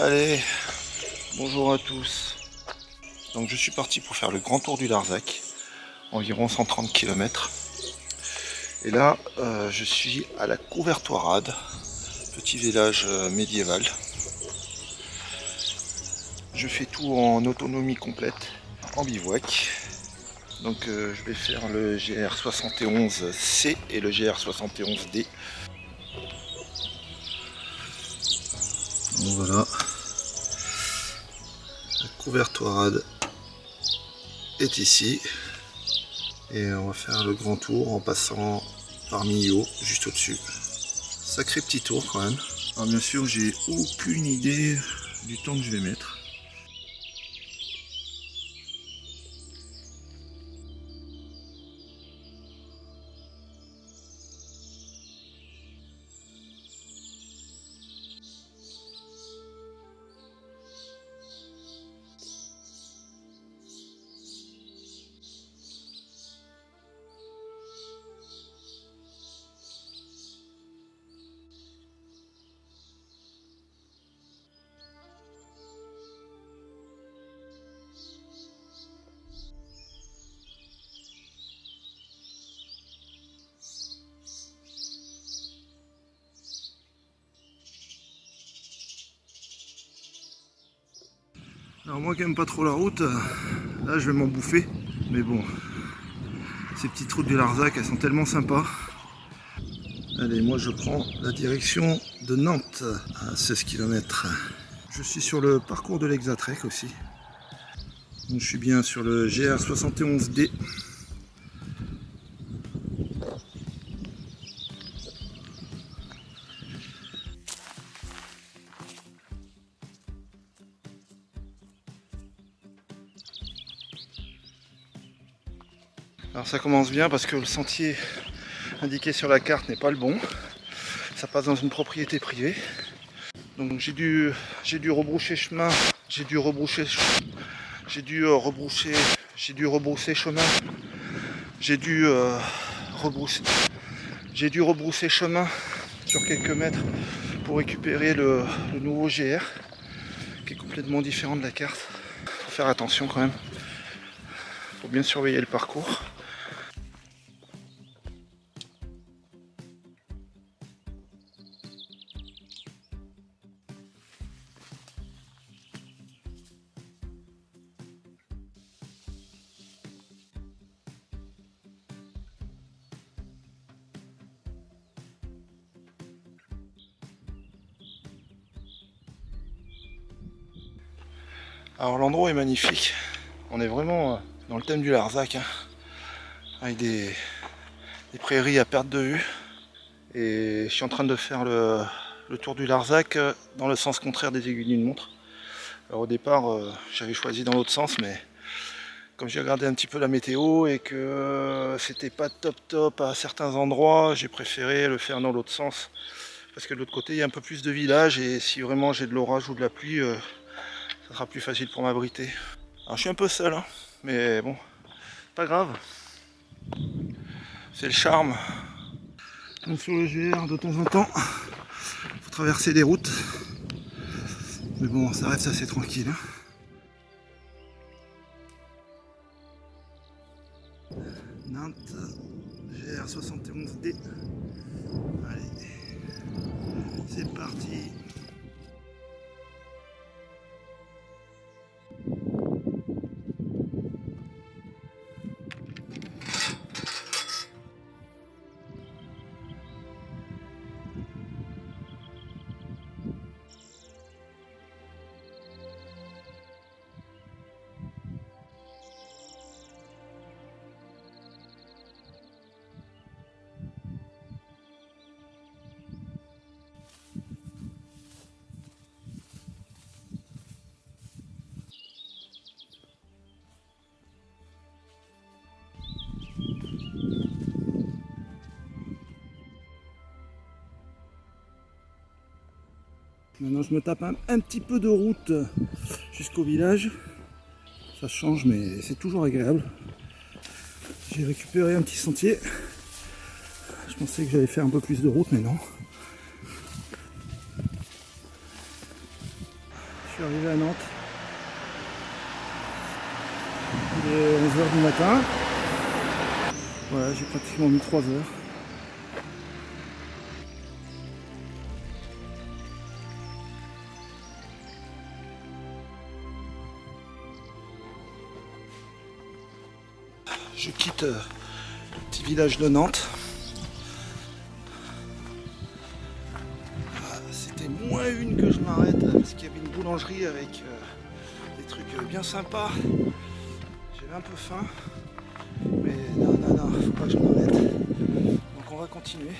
Allez, bonjour à tous. Donc je suis parti pour faire le grand tour du Larzac, environ 130 km. Et là, je suis à la Couvertoirade, petit village médiéval. Je fais tout en autonomie complète, en bivouac. Donc je vais faire le GR71C et le GR71D. Donc voilà, la Couvertoirade est ici. Et on va faire le grand tour en passant par Millau, juste au-dessus. Sacré petit tour quand même. Alors bien sûr, j'ai aucune idée du temps que je vais mettre. Alors moi qui aime pas trop la route, là je vais m'en bouffer. Mais bon, ces petites routes du Larzac, elles sont tellement sympas. Allez, moi je prends la direction de Nantes à 16 km. Je suis sur le parcours de l'Hexatrek aussi. Donc, je suis bien sur le GR71D. Alors ça commence bien parce que le sentier indiqué sur la carte n'est pas le bon. Ça passe dans une propriété privée. Donc j'ai dû rebrousser chemin. J'ai dû rebrousser chemin. J'ai dû rebrousser chemin sur quelques mètres pour récupérer le nouveau GR qui est complètement différent de la carte. Faut faire attention quand même. Faut bien surveiller le parcours. Alors l'endroit est magnifique, on est vraiment dans le thème du Larzac, hein, avec des prairies à perte de vue. Et je suis en train de faire le tour du Larzac dans le sens contraire des aiguilles d'une montre. Alors au départ j'avais choisi dans l'autre sens, mais comme j'ai regardé un petit peu la météo et que c'était pas top à certains endroits, j'ai préféré le faire dans l'autre sens. Parce que de l'autre côté il y a un peu plus de villages et si vraiment j'ai de l'orage ou de la pluie, ça sera plus facile pour m'abriter. Alors je suis un peu seul, hein, mais bon, pas grave. C'est le charme. Donc sur le GR, de temps en temps, faut traverser des routes. Mais bon, ça reste assez tranquille. Hein. Nantes, GR71D. Allez, c'est parti. Maintenant je me tape un petit peu de route jusqu'au village. Ça change mais c'est toujours agréable. J'ai récupéré un petit sentier. Je pensais que j'allais faire un peu plus de route mais non. suis arrivé à Nantes. Il est 11 h du matin. Voilà, j'ai pratiquement mis 3 heures. Je quitte le petit village de Nantes. C'était -1 que je m'arrête parce qu'il y avait une boulangerie avec des trucs bien sympas. J'avais un peu faim. Mais non, faut pas que je m'arrête. Donc on va continuer.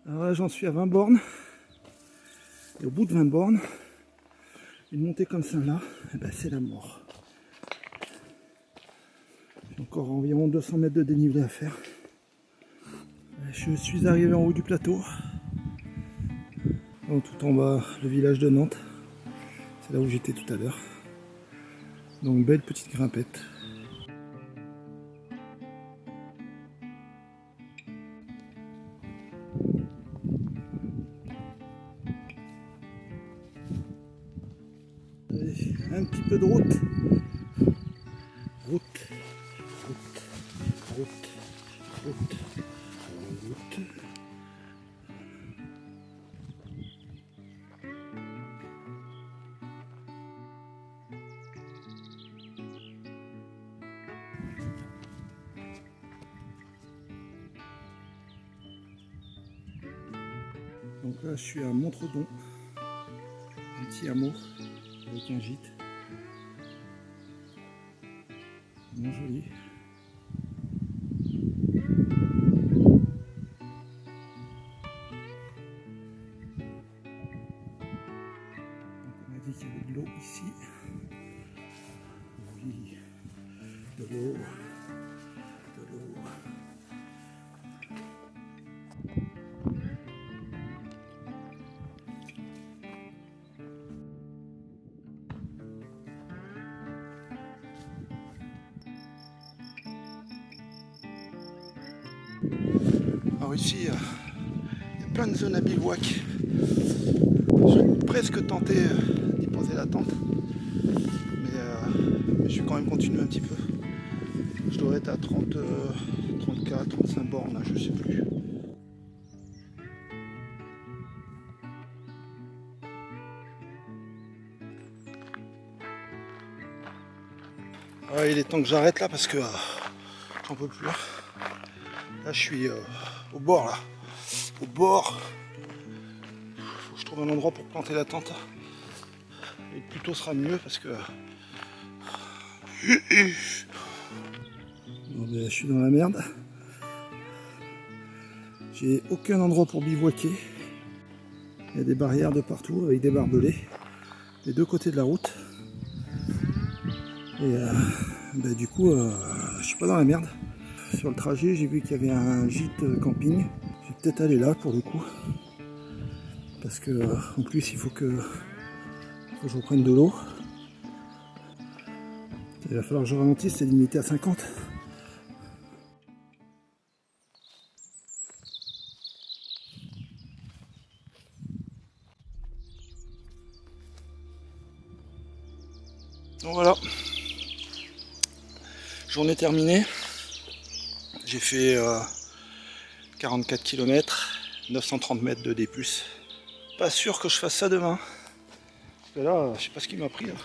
Alors là j'en suis à 20 bornes. Et au bout de 20 bornes, une montée comme celle-là, eh ben, c'est la mort. J'ai encore environ 200 mètres de dénivelé à faire. Je suis arrivé en haut du plateau. Donc, tout en bas, le village de Nantes. C'est là où j'étais tout à l'heure. Donc belle petite grimpette. Allez, un petit peu de route. Route. Donc là je suis à Montredon, un petit hameau avec un gîte. Vraiment joli. On m'a dit qu'il y avait de l'eau ici. Oui, de l'eau. Alors ici, il y a plein de zones à bivouac. Je suis presque tenté d'y poser la tente, mais je vais quand même continuer un petit peu. Je dois être à 30, 34, 35 bornes, là, je sais plus. Ouais, il est temps que j'arrête là parce que j'en peux plus. Là je suis au bord là. Au bord. Faut que je trouve un endroit pour planter la tente. Et plus tôt sera mieux parce que. Bon, ben, je suis dans la merde. J'ai aucun endroit pour bivouaquer. Il y a des barrières de partout avec des barbelés. Des deux côtés de la route. Et ben, du coup, je suis pas dans la merde. Sur le trajet, j'ai vu qu'il y avait un gîte camping. Je vais peut-être aller là pour le coup. Parce que en plus, il faut que je reprenne de l'eau. Il va falloir que je ralentisse, c'est limité à 50. Donc voilà. Journée terminée. J'ai fait 44 km, 930 mètres de D+. Pas sûr que je fasse ça demain. Parce que là, je sais pas ce qui m'a pris. Là.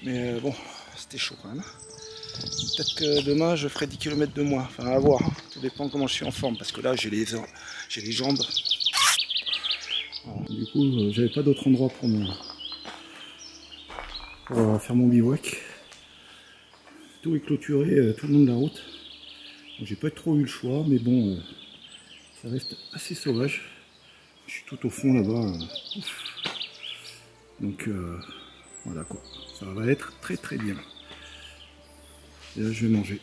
Mais bon, c'était chaud quand même. Peut-être que demain, je ferai 10 km de moins. Enfin, à voir. Hein. Tout dépend comment je suis en forme. Parce que là, j'ai les jambes. Alors, du coup, j'avais pas d'autre endroit pour faire mon bivouac. Tout est clôturé tout le long de la route. J'ai pas trop eu le choix, mais bon, ça reste assez sauvage. Je suis tout au fond là-bas. Donc voilà quoi, ça va être très très bien. Et là je vais manger.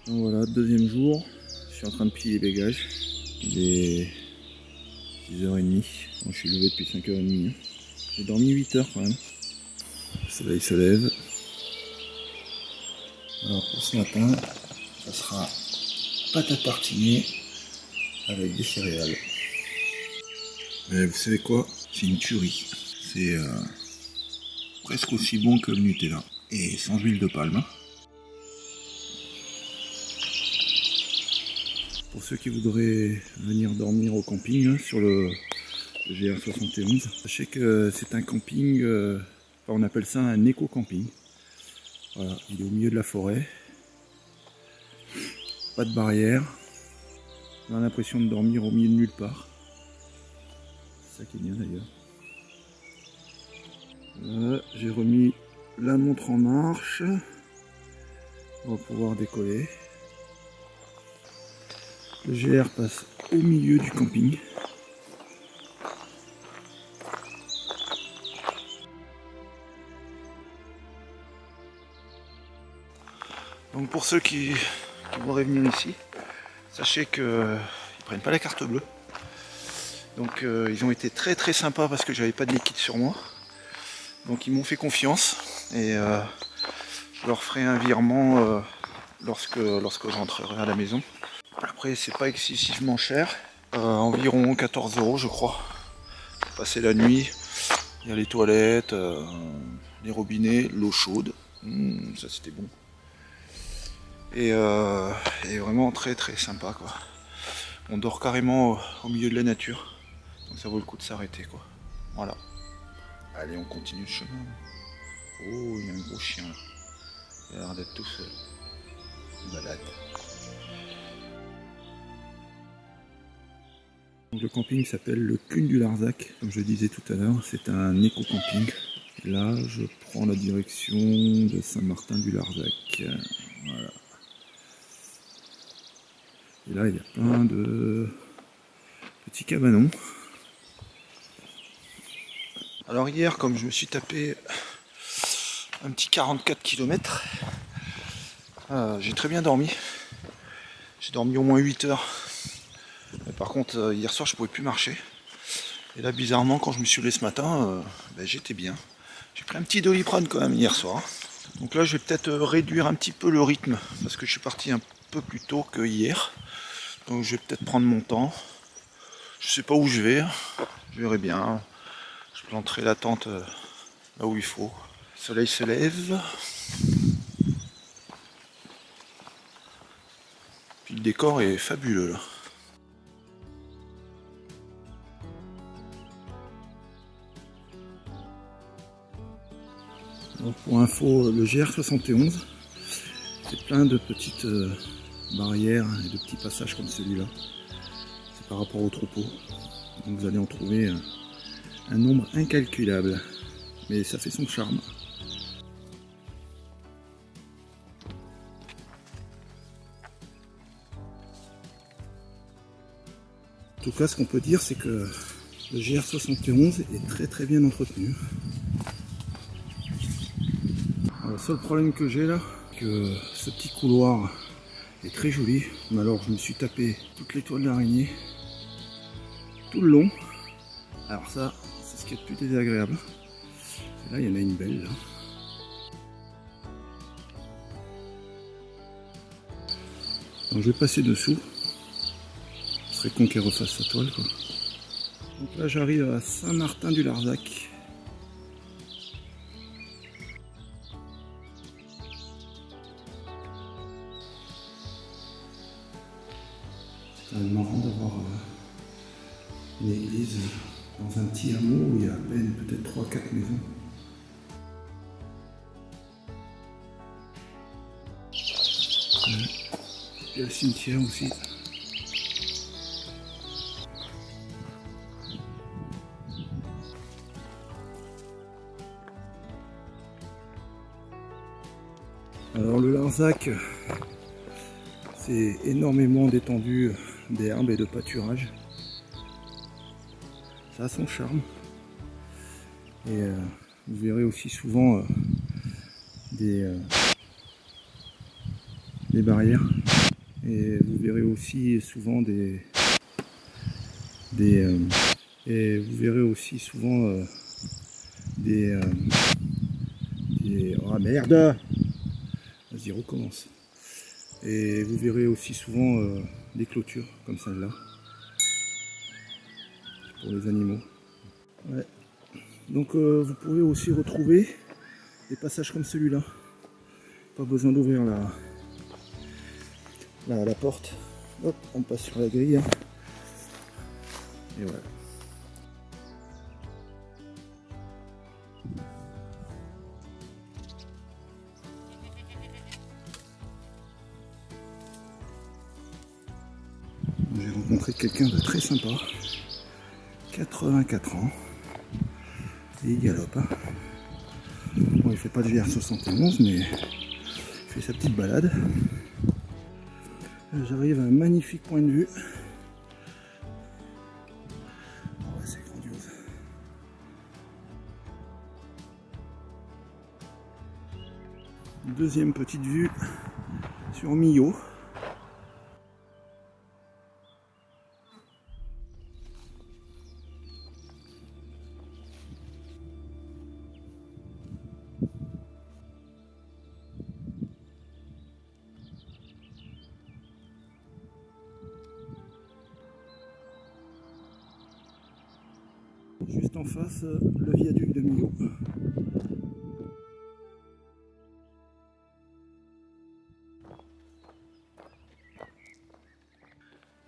Donc voilà, deuxième jour, je suis en train de plier les bagages. Il est 6h30, bon, je suis levé depuis 5h30. J'ai dormi 8 heures quand même. Le soleil se lève. Alors pour ce matin, ça sera pâte à tartiner avec des céréales. Mais vous savez quoi? C'est une tuerie. C'est presque aussi bon que le Nutella. Et sans huile de palme. Pour ceux qui voudraient venir dormir au camping sur le GR71, sachez que c'est un camping, on appelle ça un éco-camping. Voilà, il est au milieu de la forêt. Pas de barrière. On a l'impression de dormir au milieu de nulle part. C'est ça qui est bien d'ailleurs. Voilà, j'ai remis la montre en marche. On va pouvoir décoller. Le GR passe au milieu du camping. Donc pour ceux qui voudraient venir ici, sachez qu'ils ne prennent pas la carte bleue. Donc ils ont été très très sympas parce que j'avais pas de liquide sur moi. Donc ils m'ont fait confiance et je leur ferai un virement lorsque je rentrerai à la maison. Après c'est pas excessivement cher, environ 14 € je crois. Pour passer la nuit, il y a les toilettes, les robinets, l'eau chaude, ça c'était bon. Et vraiment très très sympa quoi. On dort carrément au milieu de la nature, donc ça vaut le coup de s'arrêter quoi. Voilà. Allez, on continue le chemin. Oh, il y a un gros chien là. Il a l'air d'être tout seul. Il balade. Donc, le camping s'appelle le Cune du Larzac. Comme je disais tout à l'heure, c'est un éco-camping. Là, je prends la direction de Saint-Martin-du-Larzac. Voilà. Et là, il y a plein de petits cabanons. Alors hier, comme je me suis tapé un petit 44 km, j'ai très bien dormi. J'ai dormi au moins 8 heures. Mais par contre, hier soir, je pouvais plus marcher. Et là, bizarrement, quand je me suis levé ce matin, j'étais bien. J'ai pris un petit Doliprane quand même hier soir. Donc là, je vais peut-être réduire un petit peu le rythme, parce que je suis parti un peu plus tôt que hier. Donc je vais peut-être prendre mon temps. Je sais pas où je vais, je verrai bien. Je planterai la tente là où il faut. Le soleil se lève. Puis le décor est fabuleux là. Alors pour info, le GR71, c'est plein de petites barrières et de petits passages comme celui-là. C'est par rapport au troupeau. Donc vous allez en trouver un nombre incalculable. Mais ça fait son charme. En tout cas, ce qu'on peut dire, c'est que le GR71 est très très bien entretenu. Alors, le seul problème que j'ai là, c'est que ce petit couloir est très joli. Mais alors, je me suis tapé toutes les toiles d'araignée tout le long. Alors ça, c'est ce qui est le plus désagréable. Et là, il y en a une belle là. Donc, je vais passer dessous. Ce serait con qu'elle refasse sa toile quoi. Donc là, j'arrive à Saint-Martin-du-Larzac. C'est marrant d'avoir une église dans un petit hameau où il y a à peine peut-être 3-4 maisons. Il y a le cimetière aussi. Alors le Larzac, c'est énormément d'étendue d'herbe et de pâturage. Ça a son charme. Et vous verrez aussi souvent des des barrières. Et vous verrez aussi souvent oh merde, vas-y recommence. Et vous verrez aussi souvent des clôtures comme celle-là pour les animaux. Ouais. Donc vous pouvez aussi retrouver des passages comme celui-là. Pas besoin d'ouvrir la porte. Hop, on passe sur la grille. Hein. Et voilà. J'ai rencontré quelqu'un de très sympa. 84 ans. Et il galope. Hein. Bon, il fait pas de VR71, mais il fait sa petite balade. J'arrive à un magnifique point de vue. Oh ouais, c'est grandiose. Deuxième petite vue sur Millau. Juste en face, le viaduc de Millau.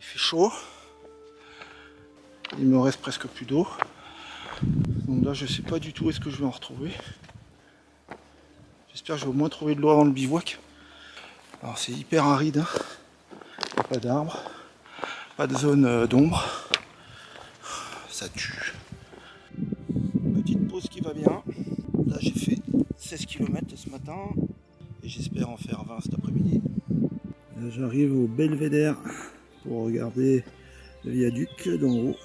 Il fait chaud. Il me reste presque plus d'eau. Donc là, je sais pas du tout où est-ce que je vais en retrouver. J'espère que je vais au moins trouver de l'eau avant le bivouac. Alors c'est hyper aride. Hein. Il n'y a pas d'arbres. Pas de zone d'ombre. Ça tue. Petite pause qui va bien. Là j'ai fait 16 km ce matin et j'espère en faire 20 cet après-midi. Là j'arrive au belvédère pour regarder le viaduc d'en haut.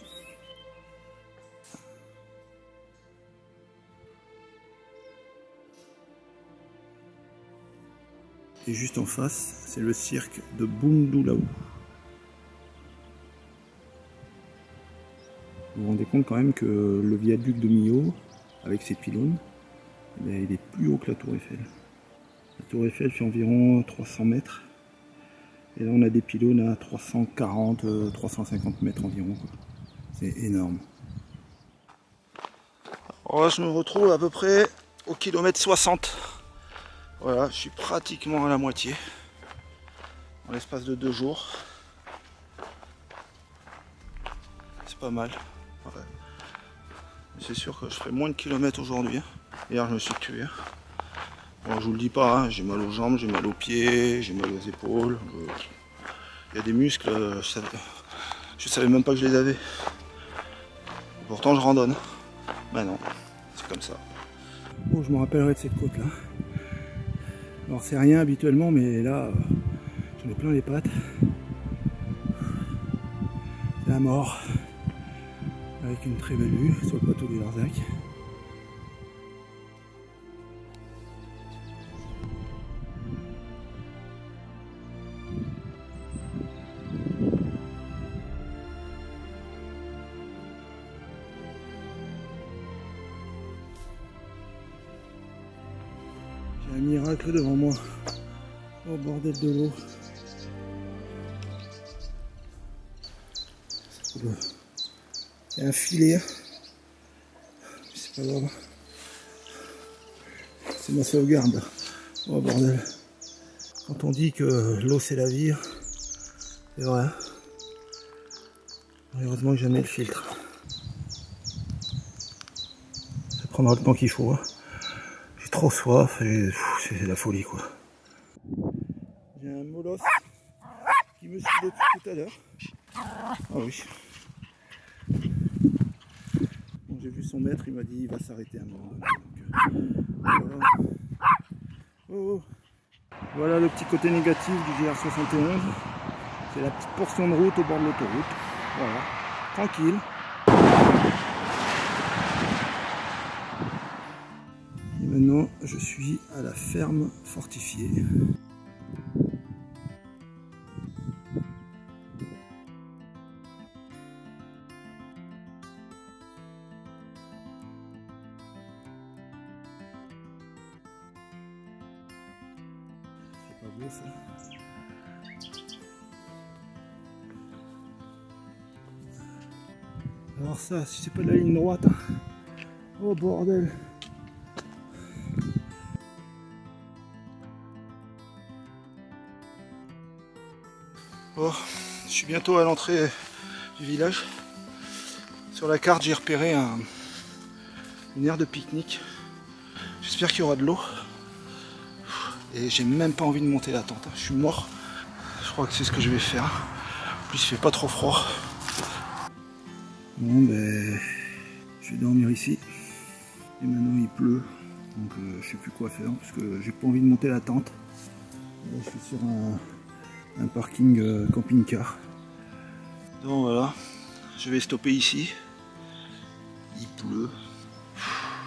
Et juste en face, c'est le cirque de Bundoulau. Vous vous rendez compte quand même que le viaduc de Millau, avec ses pylônes, il est plus haut que la tour Eiffel. La tour Eiffel fait environ 300 mètres. Et là on a des pylônes à 340, 350 mètres environ. C'est énorme. Alors là je me retrouve à peu près au kilomètre 60. Voilà, je suis pratiquement à la moitié. En l'espace de 2 jours. C'est pas mal. Ouais. C'est sûr que je ferai moins de kilomètres aujourd'hui. Hier je me suis tué. Bon, je vous le dis pas, hein, j'ai mal aux jambes, j'ai mal aux pieds, j'ai mal aux épaules. Il y a des muscles, je savais même pas que je les avais. Pourtant je randonne. Mais non, c'est comme ça. Bon, je me rappellerai de cette côte là. Alors c'est rien habituellement, mais là j'en ai plein les pattes. C'est la mort. Avec une très belle vue sur le plateau du Larzac. J'ai un miracle devant moi. Oh bordel de l'eau. Il y a un filet. C'est pas grave. C'est ma sauvegarde. Oh bordel. Quand on dit que l'eau c'est la vie, c'est vrai. Heureusement que jamais le filtre. Ça prendra le temps qu'il faut. Hein. J'ai trop soif, c'est la folie quoi. J'ai un molosse qui me suit depuis tout à l'heure. Ah oui. Bon, j'ai vu son maître, il m'a dit il va s'arrêter un moment donné. Donc, voilà. Oh. Voilà le petit côté négatif du GR71. C'est la petite portion de route au bord de l'autoroute. Voilà. Tranquille. Et maintenant je suis à la ferme fortifiée. beau ça. Alors ça, si c'est pas de la ligne droite, hein. Oh bordel. Bon, je suis bientôt à l'entrée du village. Sur la carte, j'ai repéré une aire de pique-nique. J'espère qu'il y aura de l'eau. Et j'ai même pas envie de monter la tente. Je suis mort. Je crois que c'est ce que je vais faire. En plus, il fait pas trop froid. Bon, ben, je vais dormir ici. Et maintenant, il pleut. Donc, je sais plus quoi faire parce que j'ai pas envie de monter la tente. Là, je suis sur un parking camping-car. Donc voilà, je vais stopper ici. Il pleut.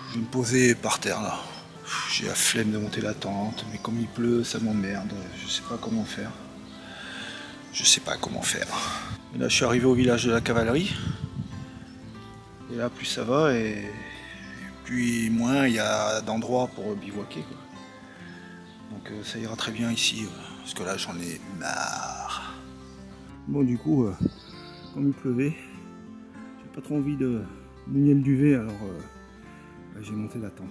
Je vais me poser par terre là. J'ai la flemme de monter la tente, mais comme il pleut, ça m'emmerde. Je sais pas comment faire. Je sais pas comment faire. Et là, je suis arrivé au village de la cavalerie. Et là, plus ça va et plus moins il y a d'endroits pour bivouaquer, quoi. Donc ça ira très bien ici, parce que là, j'en ai marre. Bon, du coup, comme il pleuvait, j'ai pas trop envie de mouiller le duvet, alors j'ai monté la tente.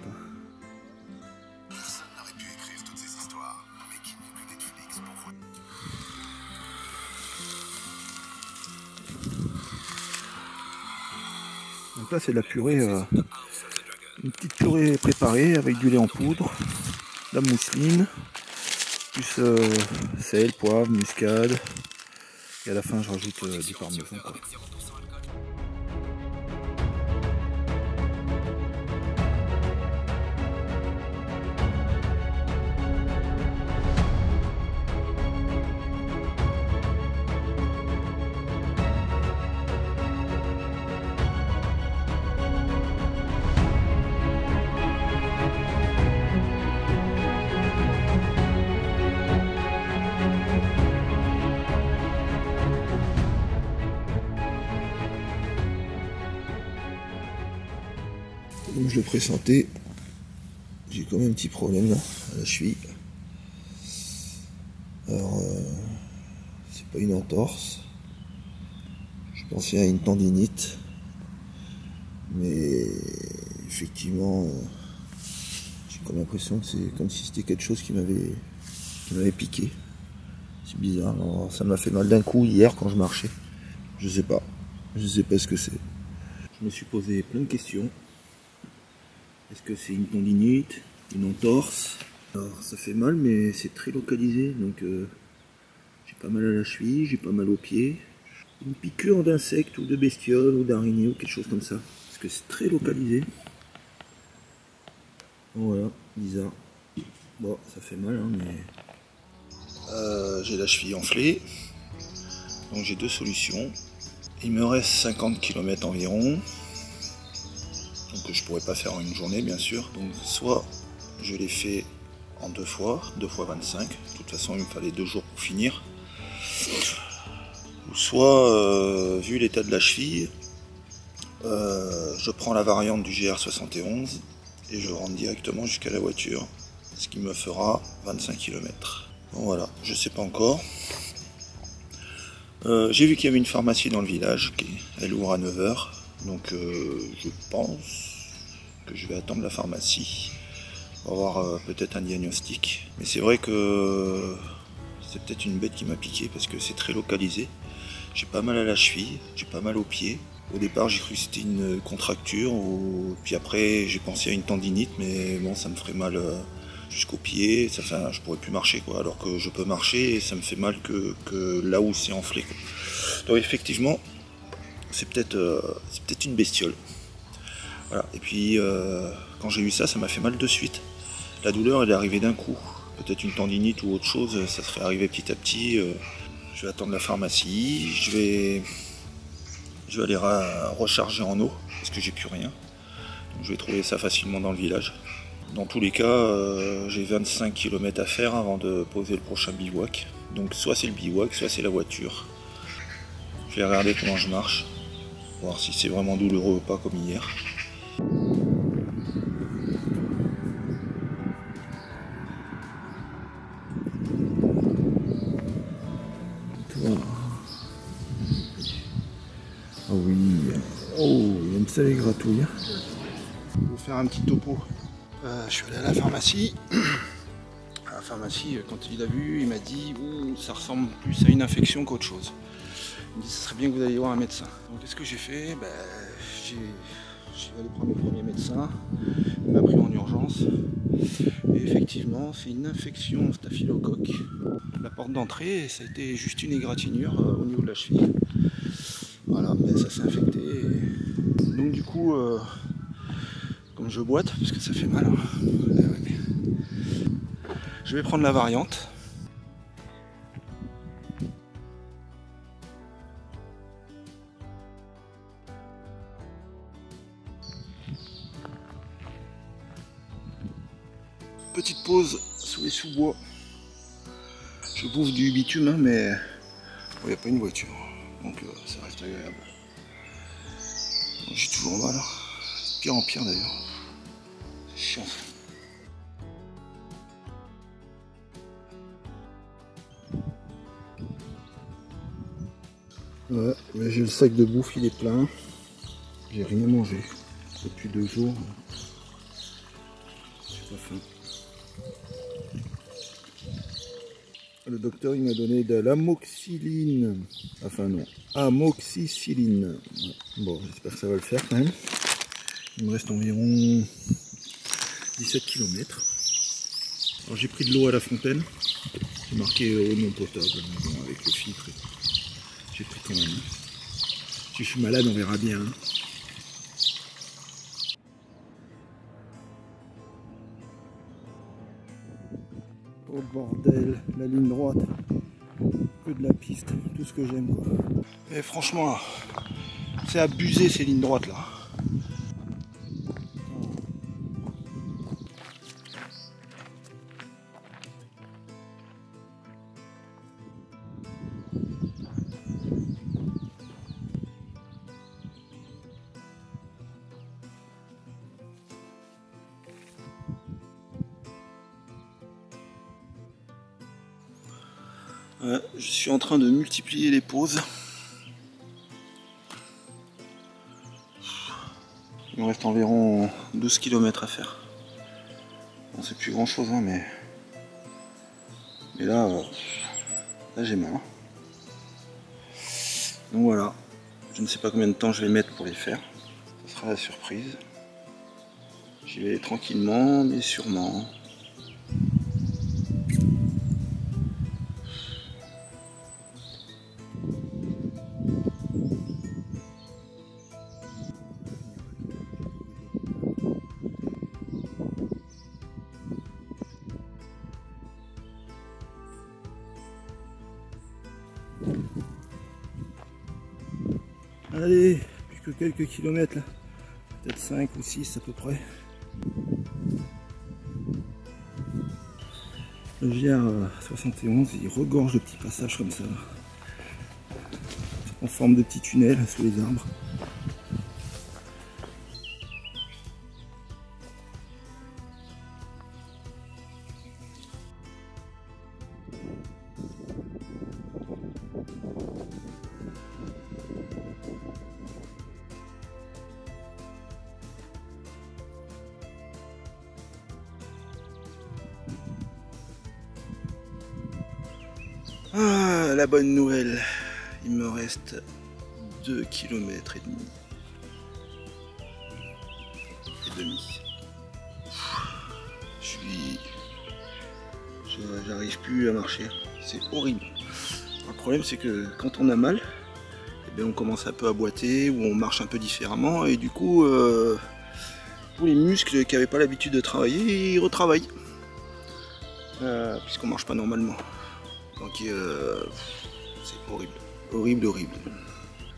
Donc là c'est de la purée, une petite purée préparée avec du lait en poudre, la mousseline, plus sel, poivre, muscade, et à la fin je rajoute du parmesan, quoi. Comme je le pressentais, j'ai quand même un petit problème là, à la cheville. Alors, c'est pas une entorse. Je pensais à une tendinite. Mais effectivement, j'ai comme l'impression que c'est comme si c'était quelque chose qui m'avait piqué. C'est bizarre. Alors, ça m'a fait mal d'un coup hier quand je marchais. Je sais pas ce que c'est. Je me suis posé plein de questions. Est-ce que c'est une tendinite, une entorse? Alors ça fait mal mais c'est très localisé, donc j'ai pas mal à la cheville, j'ai pas mal aux pieds. Une piqûre d'insecte ou de bestiole ou d'araignée ou quelque chose comme ça. Parce que c'est très localisé. Bon, voilà, bizarre. Bon, ça fait mal hein, mais... j'ai la cheville enflée. Donc j'ai deux solutions. Il me reste 50 km environ. Donc je pourrais pas faire en une journée bien sûr. Donc soit je l'ai fait en 2 fois 25. De toute façon il me fallait 2 jours pour finir. Ou soit vu l'état de la cheville, je prends la variante du GR71 et je rentre directement jusqu'à la voiture. Ce qui me fera 25 km. Bon voilà, je sais pas encore. J'ai vu qu'il y avait une pharmacie dans le village, elle ouvre à 9 h. Donc je pense que je vais attendre la pharmacie pour avoir peut-être un diagnostic. Mais c'est vrai que c'est peut-être une bête qui m'a piqué parce que c'est très localisé. J'ai pas mal à la cheville, j'ai pas mal aux pieds. Au départ j'ai cru que c'était une contracture, puis après j'ai pensé à une tendinite, mais bon ça me ferait mal jusqu'aux pieds, je pourrais plus marcher quoi, alors que je peux marcher et ça me fait mal que là où c'est enflé, quoi. Donc effectivement c'est peut-être une bestiole. Voilà. Et puis quand j'ai eu ça, ça m'a fait mal de suite. La douleur elle est arrivée d'un coup. Peut-être une tendinite ou autre chose, ça serait arrivé petit à petit. Je vais attendre la pharmacie, je vais aller recharger en eau parce que j'ai plus rien. Donc, je vais trouver ça facilement dans le village. Dans tous les cas, j'ai 25 km à faire avant de poser le prochain bivouac. Donc soit c'est le bivouac, soit c'est la voiture. Je vais regarder comment je marche, voir si c'est vraiment douloureux ou pas comme hier. ça les gratouille. Je vais vous faire un petit topo. Je suis allé à la pharmacie. À la pharmacie, quand il a vu, il m'a dit ça ressemble plus à une infection qu'autre chose. Il me dit ce serait bien que vous alliez voir un médecin. Donc qu'est-ce que j'ai fait? Je suis allé prendre le premier médecin. Il m'a pris en urgence. Et effectivement, c'est une infection staphylocoque. La porte d'entrée, ça a été juste une égratignure au niveau de la cheville. Voilà, ça s'est infecté. Donc du coup, comme je boite, parce que ça fait mal, hein, je vais prendre la variante. Petite pause sous les sous-bois. Je bouffe du bitume, hein, mais il n'y a pas une voiture, donc ça reste agréable. J'ai toujours mal, hein. Pire en pire d'ailleurs. C'est chiant ça. Ouais, mais j'ai le sac de bouffe, il est plein. J'ai rien mangé depuis 2 jours. J'ai pas faim. Le docteur il m'a donné de l'amoxicilline. Enfin non, amoxicilline. Bon, j'espère que ça va le faire quand même. Il me reste environ 17 km. Alors j'ai pris de l'eau à la fontaine. C'est marqué eau non potable. Bon, avec le filtre, j'ai pris quand même. Si je suis malade, on verra bien. Oh bordel, la ligne droite, que de la piste, tout ce que j'aime quoi. Et franchement, c'est abusé ces lignes droites là. Je suis en train de multiplier les pauses. Il me reste environ 12 km à faire. Bon, c'est plus grand chose, hein, mais là j'ai mal. Hein. Donc voilà, je ne sais pas combien de temps je vais mettre pour les faire. Ce sera la surprise. J'y vais tranquillement, mais sûrement. Allez, plus que quelques kilomètres là, peut-être 5 ou 6 à peu près. Le GR71, il regorge de petits passages comme ça, en forme de petits tunnels sous les arbres. Ah, la bonne nouvelle, il me reste 2 km et demi. J'arrive plus à marcher, c'est horrible. Le problème c'est que quand on a mal, eh bien, on commence un peu à boiter ou on marche un peu différemment et du coup tous les muscles qui n'avaient pas l'habitude de travailler, ils retravaillent puisqu'on marche pas normalement. Donc c'est horrible, horrible, horrible.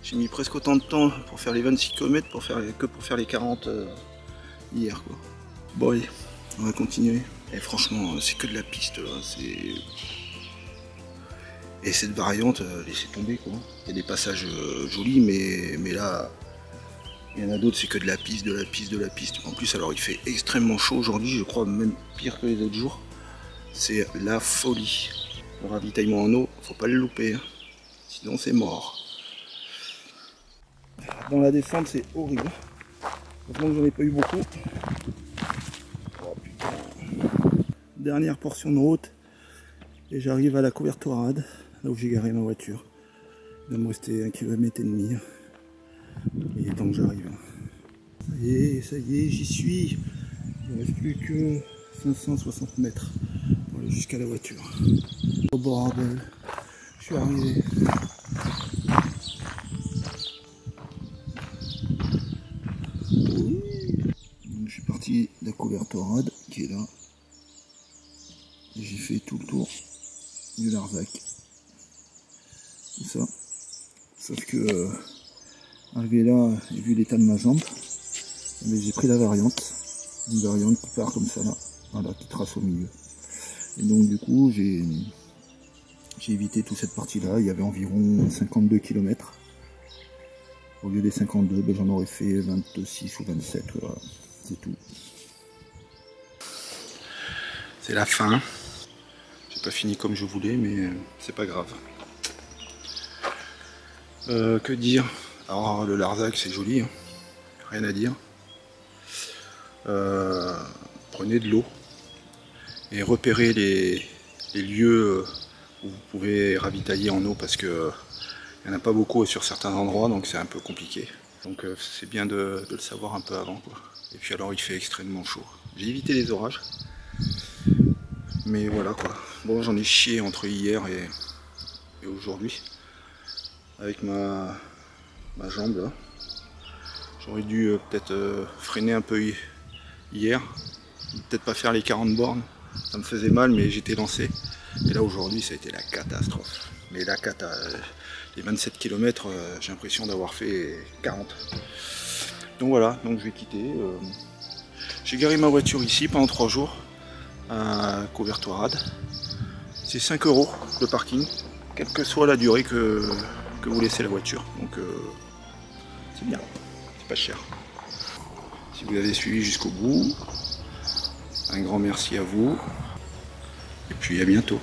J'ai mis presque autant de temps pour faire les 26 km que pour faire les 40 hier quoi. Bon allez, on va continuer. Et franchement, c'est que de la piste là, et cette variante, laissez tomber quoi. Il y a des passages jolis, mais là, il y en a d'autres, c'est que de la piste, de la piste, de la piste. En plus, alors il fait extrêmement chaud aujourd'hui, je crois même pire que les autres jours. C'est la folie. Le ravitaillement en eau, faut pas le louper, hein. Sinon c'est mort. Dans la descente, c'est horrible. Heureusement que j'en ai pas eu beaucoup. Oh putain. Dernière portion de route. Et j'arrive à la Couvertorade, là où j'ai garé ma voiture. Il va me rester 1,5 km. Il est temps que j'arrive. Ça y est, j'y suis. Il ne reste plus que 560 mètres pour aller jusqu'à la voiture. Oh bordel, je suis arrivé. Donc, je suis parti de la Couvertorade qui est là. Et j'ai fait tout le tour du Larzac. Tout ça. Sauf que arrivé là, et vu l'état de ma jambe, j'ai pris la variante. Une variante qui part comme ça là. Voilà, qui trace au milieu. Et donc du coup j'ai évité toute cette partie là. Il y avait environ 52 km. Au lieu des 52, ben, j'en aurais fait 26 ou 27. Voilà. C'est tout. C'est la fin. J'ai pas fini comme je voulais, mais c'est pas grave. Que dire? Alors le Larzac c'est joli, hein. Rien à dire. Prenez de l'eau et repérez les lieux où vous pouvez ravitailler en eau, parce que il n'y en a pas beaucoup sur certains endroits, donc c'est un peu compliqué. Donc c'est bien de le savoir un peu avant, quoi. Et puis alors il fait extrêmement chaud. J'ai évité les orages, mais voilà quoi. Bon, j'en ai chié entre hier et aujourd'hui avec ma jambe là. J'aurais dû peut-être freiner un peu hier, peut-être pas faire les 40 bornes, ça me faisait mal, mais j'étais lancé. Et là aujourd'hui ça a été la catastrophe. Mais la cata, les 27 km, j'ai l'impression d'avoir fait 40. Donc voilà, donc je vais quitter. J'ai garé ma voiture ici pendant 3 jours à Couvertorade. C'est 5 € le parking, quelle que soit la durée que vous laissez la voiture. Donc c'est bien, c'est pas cher. Si vous avez suivi jusqu'au bout, un grand merci à vous. Et puis à bientôt.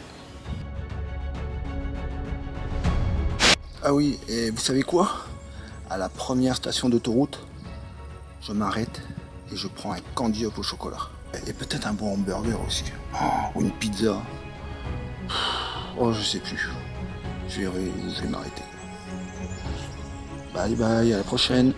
Ah oui, et vous savez quoi? À la première station d'autoroute, je m'arrête et je prends un candy up au chocolat. Et peut-être un bon hamburger aussi. Oh, ou une pizza. Oh, je sais plus. Je vais m'arrêter. Bye bye, à la prochaine.